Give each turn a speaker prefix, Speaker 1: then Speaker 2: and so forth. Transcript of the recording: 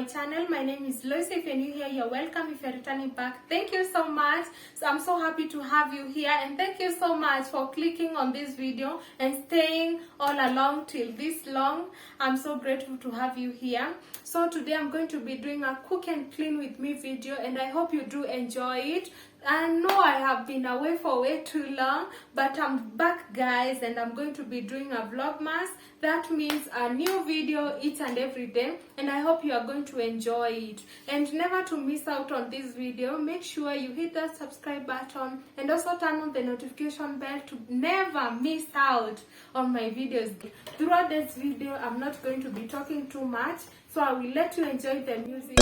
Speaker 1: channel. My name is Lois. If you're new here, you're welcome. If you're returning back, thank you so much. So I'm so happy to have you here, and thank you so much for clicking on this video and staying all along till this long. I'm so grateful to have you here. So today I'm going to be doing a cook and clean with me video, and I hope you do enjoy it. I know I have been away for way too long, but I'm back, guys, and I'm going to be doing a vlogmas. That means a new video each and every day, and I hope you are going to enjoy it. And never to miss out on this video, make sure you hit that subscribe button and also turn on the notification bell to never miss out on my videos. Throughout this video, I'm not going to be talking too much, so I will let you enjoy the music.